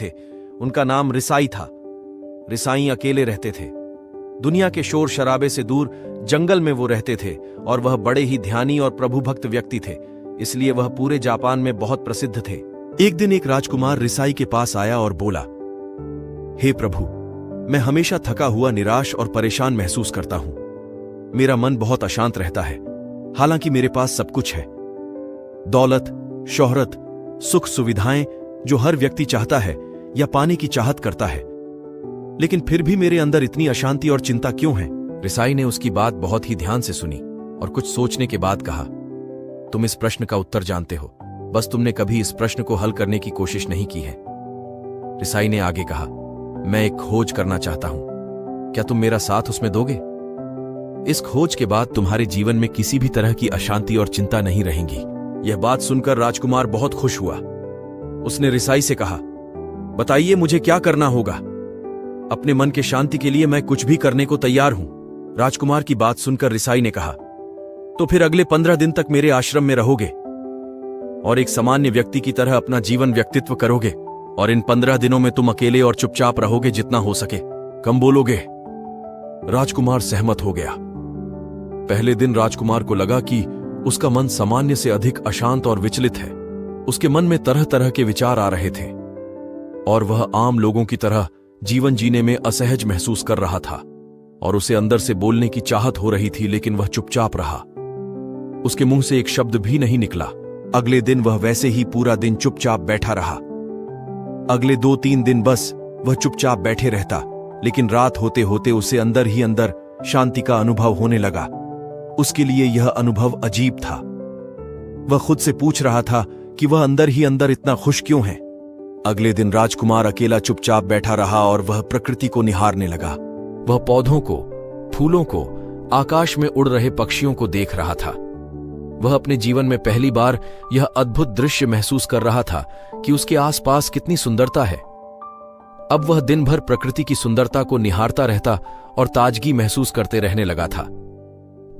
थे। उनका नाम रिसाई था। रिसाई अकेले रहते थे। दुनिया के शोर शराबे से दूर जंगल में वो रहते थे और वह बड़े ही ध्यानी और प्रभुभक्त व्यक्ति थे, इसलिए वह पूरे जापान में बहुत प्रसिद्ध थे। एक दिन एक राजकुमार रिसाई के पास आया और बोला, हे प्रभु, मैं हमेशा थका हुआ, निराश और परेशान महसूस करता हूं। मेरा मन बहुत अशांत रहता है। हालांकि मेरे पास सब कुछ है, दौलत, शोहरत, सुख सुविधाएं जो हर व्यक्ति चाहता है या पाने की चाहत करता है, लेकिन फिर भी मेरे अंदर इतनी अशांति और चिंता क्यों है? रिसाई ने उसकी बात बहुत ही ध्यान से सुनी और कुछ सोचने के बाद कहा, तुम इस प्रश्न का उत्तर जानते हो, बस तुमने कभी इस प्रश्न को हल करने की कोशिश नहीं की है। रिसाई ने आगे कहा, मैं एक खोज करना चाहता हूं, क्या तुम मेरा साथ उसमें दोगे? इस खोज के बाद तुम्हारे जीवन में किसी भी तरह की अशांति और चिंता नहीं रहेंगी। यह बात सुनकर राजकुमार बहुत खुश हुआ। उसने रिसाई से कहा, बताइए मुझे क्या करना होगा? अपने मन के शांति के लिए मैं कुछ भी करने को तैयार हूं। राजकुमार की बात सुनकर रिसाई ने कहा, तो फिर अगले 15 दिन तक मेरे आश्रम में रहोगे और एक सामान्य व्यक्ति की तरह अपना जीवन व्यक्तित्व करोगे, और इन 15 दिनों में तुम अकेले और चुपचाप रहोगे, जितना हो सके कम बोलोगे। राजकुमार सहमत हो गया। पहले दिन राजकुमार को लगा कि उसका मन सामान्य से अधिक अशांत और विचलित है। उसके मन में तरह तरह के विचार आ रहे थे और वह आम लोगों की तरह जीवन जीने में असहज महसूस कर रहा था, और उसे अंदर से बोलने की चाहत हो रही थी, लेकिन वह चुपचाप रहा। उसके मुंह से एक शब्द भी नहीं निकला। अगले दिन वह वैसे ही पूरा दिन चुपचाप बैठा रहा। अगले 2-3 दिन बस वह चुपचाप बैठे रहता, लेकिन रात होते होते उसे अंदर ही अंदर शांति का अनुभव होने लगा। उसके लिए यह अनुभव अजीब था। वह खुद से पूछ रहा था कि वह अंदर ही अंदर इतना खुश क्यों है। अगले दिन राजकुमार अकेला चुपचाप बैठा रहा और वह प्रकृति को निहारने लगा। वह पौधों को, फूलों को, आकाश में उड़ रहे पक्षियों को देख रहा था। वह अपने जीवन में पहली बार यह अद्भुत दृश्य महसूस कर रहा था कि उसके आसपास कितनी सुंदरता है। अब वह दिन भर प्रकृति की सुंदरता को निहारता रहता और ताजगी महसूस करते रहने लगा था।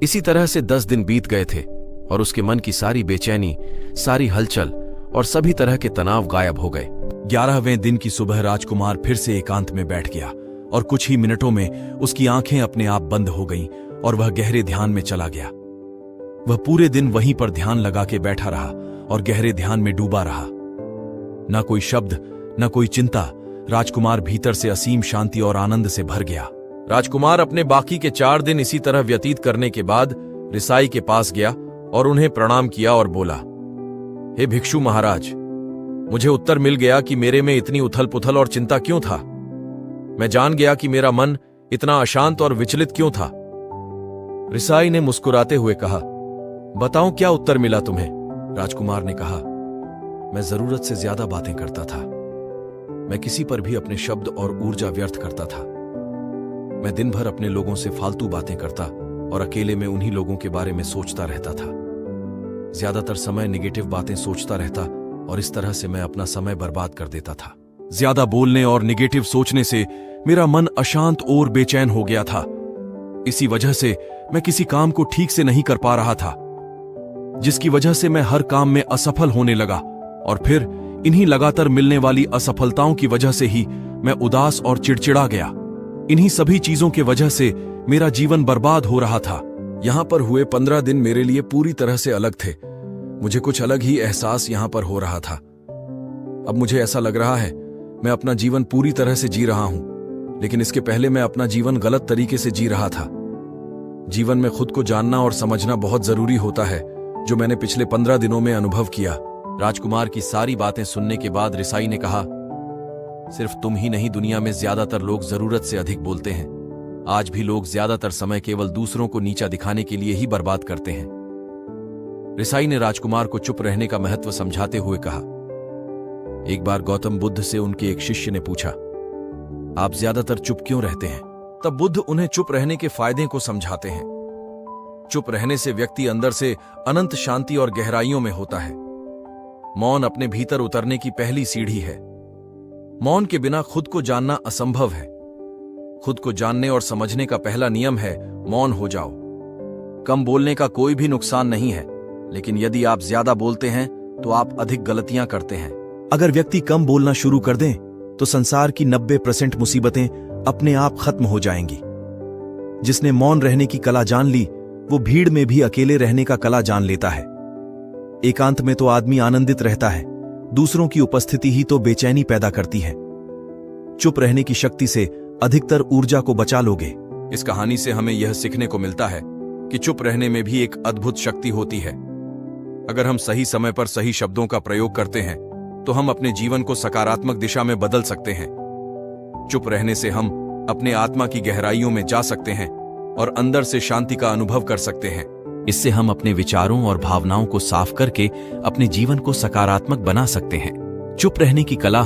इसी तरह से 10 दिन बीत गए थे और उसके मन की सारी बेचैनी, सारी हलचल और सभी तरह के तनाव गायब हो गए। 11वें दिन की सुबह राजकुमार फिर से एकांत में बैठ गया और कुछ ही मिनटों में उसकी आंखें अपने आप बंद हो गईं और वह गहरे ध्यान में चला गया। वह पूरे दिन वहीं पर ध्यान लगा के बैठा रहा और गहरे ध्यान में डूबा रहा। न कोई शब्द, न कोई चिंता। राजकुमार भीतर से असीम शांति और आनंद से भर गया। राजकुमार अपने बाकी के 4 दिन इसी तरह व्यतीत करने के बाद रिसाई के पास गया और उन्हें प्रणाम किया और बोला, हे भिक्षु महाराज, मुझे उत्तर मिल गया कि मेरे में इतनी उथल पुथल और चिंता क्यों था। मैं जान गया कि मेरा मन इतना अशांत और विचलित क्यों था। रिसाई ने मुस्कुराते हुए कहा, बताओ क्या उत्तर मिला तुम्हें? राजकुमार ने कहा, मैं जरूरत से ज्यादा बातें करता था। मैं किसी पर भी अपने शब्द और ऊर्जा व्यर्थ करता था। मैं दिन भर अपने लोगों से फालतू बातें करता और अकेले में उन्हीं लोगों के बारे में सोचता रहता था। ज्यादातर समय नेगेटिव बातें सोचता रहता और इस तरह से मैं अपना समय बर्बाद कर देता था। ज्यादा बोलने और नेगेटिव सोचने से मेरा मन अशांत और बेचैन हो गया था। इसी वजह से मैं किसी काम को ठीक से नहीं कर पा रहा था, जिसकी वजह से मैं हर काम में असफल होने लगा, और फिर इन्हीं लगातार मिलने वाली असफलताओं की वजह से ही मैं उदास और चिड़चिड़ा गया। इन्हीं सभी चीजों के वजह से मेरा जीवन बर्बाद हो रहा था। यहां पर हुए 15 दिन मेरे लिए पूरी तरह से अलग थे। मुझे कुछ अलग ही एहसास यहां पर हो रहा था। अब मुझे ऐसा लग रहा है मैं अपना जीवन पूरी तरह से जी रहा हूं, लेकिन इसके पहले मैं अपना जीवन गलत तरीके से जी रहा था। जीवन में खुद को जानना और समझना बहुत जरूरी होता है, जो मैंने पिछले 15 दिनों में अनुभव किया। राजकुमार की सारी बातें सुनने के बाद रिसाई ने कहा, सिर्फ तुम ही नहीं, दुनिया में ज्यादातर लोग जरूरत से अधिक बोलते हैं। आज भी लोग ज्यादातर समय केवल दूसरों को नीचा दिखाने के लिए ही बर्बाद करते हैं। रिसाई ने राजकुमार को चुप रहने का महत्व समझाते हुए कहा, एक बार गौतम बुद्ध से उनके एक शिष्य ने पूछा, आप ज्यादातर चुप क्यों रहते हैं? तब बुद्ध उन्हें चुप रहने के फायदे को समझाते हैं। चुप रहने से व्यक्ति अंदर से अनंत शांति और गहराइयों में होता है। मौन अपने भीतर उतरने की पहली सीढ़ी है। मौन के बिना खुद को जानना असंभव है। खुद को जानने और समझने का पहला नियम है मौन हो जाओ। कम बोलने का कोई भी नुकसान नहीं है, लेकिन यदि आप ज्यादा बोलते हैं तो आप अधिक गलतियां करते हैं। अगर व्यक्ति कम बोलना शुरू कर दें तो संसार की 90% मुसीबतें अपने आप खत्म हो जाएंगी। जिसने मौन रहने की कला जान ली, वो भीड़ में भी अकेले रहने का कला जान लेता है। एकांत में तो आदमी आनंदित रहता है, दूसरों की उपस्थिति ही तो बेचैनी पैदा करती है। चुप रहने की शक्ति से अधिकतर ऊर्जा को बचा लोगे। इस कहानी से हमें यह सीखने को मिलता है कि चुप रहने में भी एक अद्भुत शक्ति होती है। अगर हम सही समय पर सही शब्दों का प्रयोग करते हैं तो हम अपने जीवन को सकारात्मक दिशा में बदल सकते हैं। चुप रहने से हम अपने आत्मा की गहराइयों में जा सकते हैं और अंदर से शांति का अनुभव कर सकते हैं। इससे हम अपने विचारों और भावनाओं को साफ करके अपने जीवन को सकारात्मक बना सकते हैं। चुप रहने की कला